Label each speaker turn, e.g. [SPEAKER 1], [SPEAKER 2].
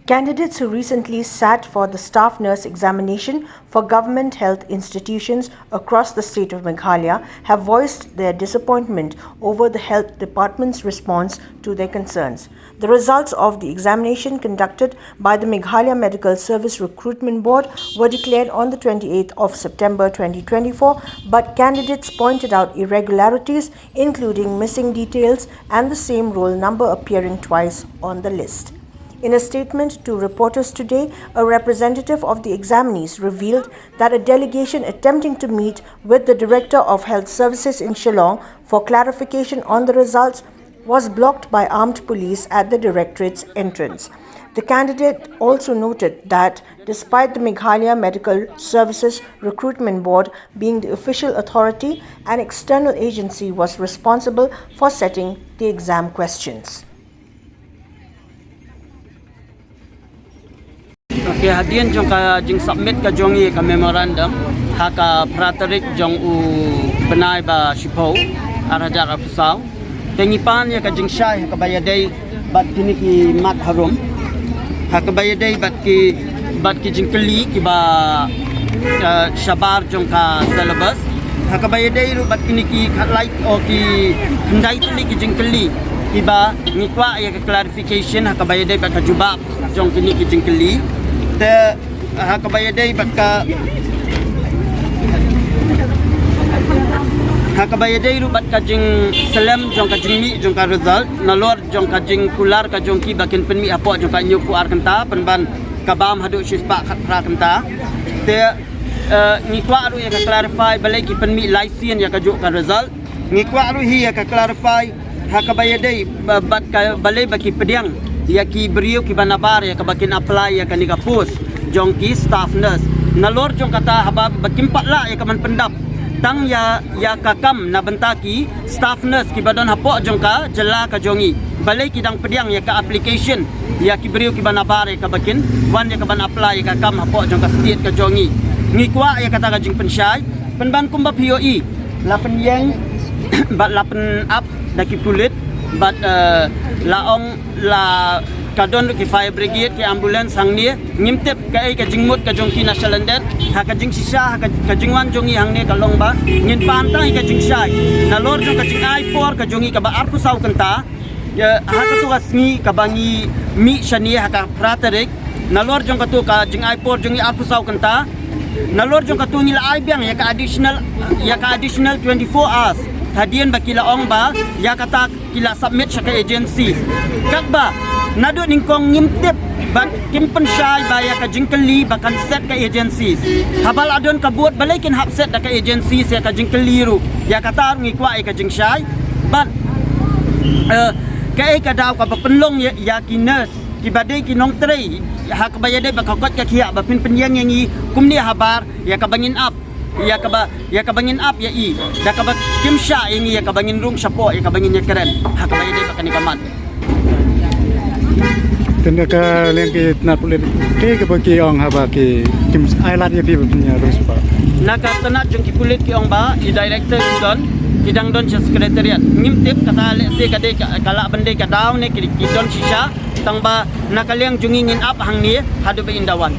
[SPEAKER 1] Candidates who recently sat for the staff nurse examination for government health institutions across the state of Meghalaya have voiced their disappointment over the health department's response to their concerns. The results of the examination conducted by the Meghalaya Medical Service Recruitment Board were declared on the 28th of September 2024, but candidates pointed out irregularities, including missing details and the same roll number appearing twice on the list. In a statement to reporters today, a representative of the examinees revealed that a delegation attempting to meet with the Director of Health Services in Shillong for clarification on the results was blocked by armed police at the directorate's entrance. The candidate also noted that despite the Meghalaya Medical Services Recruitment Board being the official authority, an external agency was responsible for setting the exam questions.
[SPEAKER 2] Okay, hadian jong ka jing submit ka jongi ka memorandum haka pratarik jong u benai ba shipo arajar afsau tengipan ya ka jing syai ka bayadai bat kini ki mat harum haka bayadai bat ki jing keli ki ba shabar jong ka syllabus haka bayadai ru bat kini ki khatlai o ki ndai ki jing keli ki ba ngikwa ya ka clarification haka bayadai bat ka jubab jong kini ki jing keli te hakabayadai ru bat ka jing selam jong ka jing mi jong ka result nalor jong ka jing kular ka jong ki bakin penmi apo jong ka nyu ku ar kenta penban kabam hadu sispa khatra kenta te ngikwa ru ya ka clarify balai ki penmi license ya ka jo ka result ngikwa ru hi ya ka clarify hakabayadai bat ka balai baki pediang ya ki beriu ki banabar ya ka bakin apply ya ka ni ka post jong ki staff nurse nalor jong kata habab bakin patla ya ka man pendap tang ya ka kam na bentaki staff nurse ki badon hapo jong ka jela ka jongi balai ki dang pediang ya ka application ya ki beriu ki banabar ya ka bakin wan ya ka ban apply ya ka kam hapo jong ka state ka jongi ngikwa ya kata ka jing pensyai penban kumba POE lapen yang bat lapen up daki pulit bat laong la kadon ki fire brigade ki ambulance hang ni ngimtep ka ai ka jingmut ka jong ki national landet ha ka jing sisa ha ka jingwan jongi hang ni ka long ba ngin pantang ka jing sai na lor jong ka jing ai por ka jongi ka ba arpu sau kenta ya ha ka tu asni ka bangi mi shani ha ka praterik na lor jong ka tu ka jing ai por jongi arpu sau kenta na lor jong ka tu ni la ai biang ya ka additional 24 hours hadian baki laong ba ya kata kila submit sa agency kat ba nado ningkong ngimtip bat kimpen syai ba ya ka jingkeli bakan set ka agencies habal adon kabut balai kin hap set ka agencies ya ka jingkeli ru ya kata ngikwa ka jing syai bat ka daw ka penlong ya ki nurse ki badai ki nong trei ha ka bayade ba kakot ka kiya ba pin penyang yang i kumni habar ya ka bangin up ya ka bangin up ya i da ka ba kimsha ini ya ka bangin room sapo ya ka bangin ya keren ha ka bayade ba kanikaman
[SPEAKER 3] tenda ka lengki na pulit ke baki ong haba ki kim island ya pi punya terus pa
[SPEAKER 2] naka tanat jong ki pulit ki ong ba i director don kidang don secretariat ngimtip kata le se kade kala bende ka daw ne ki don sisa tang ba nakaliang jungingin up hang ni hadu ba indawan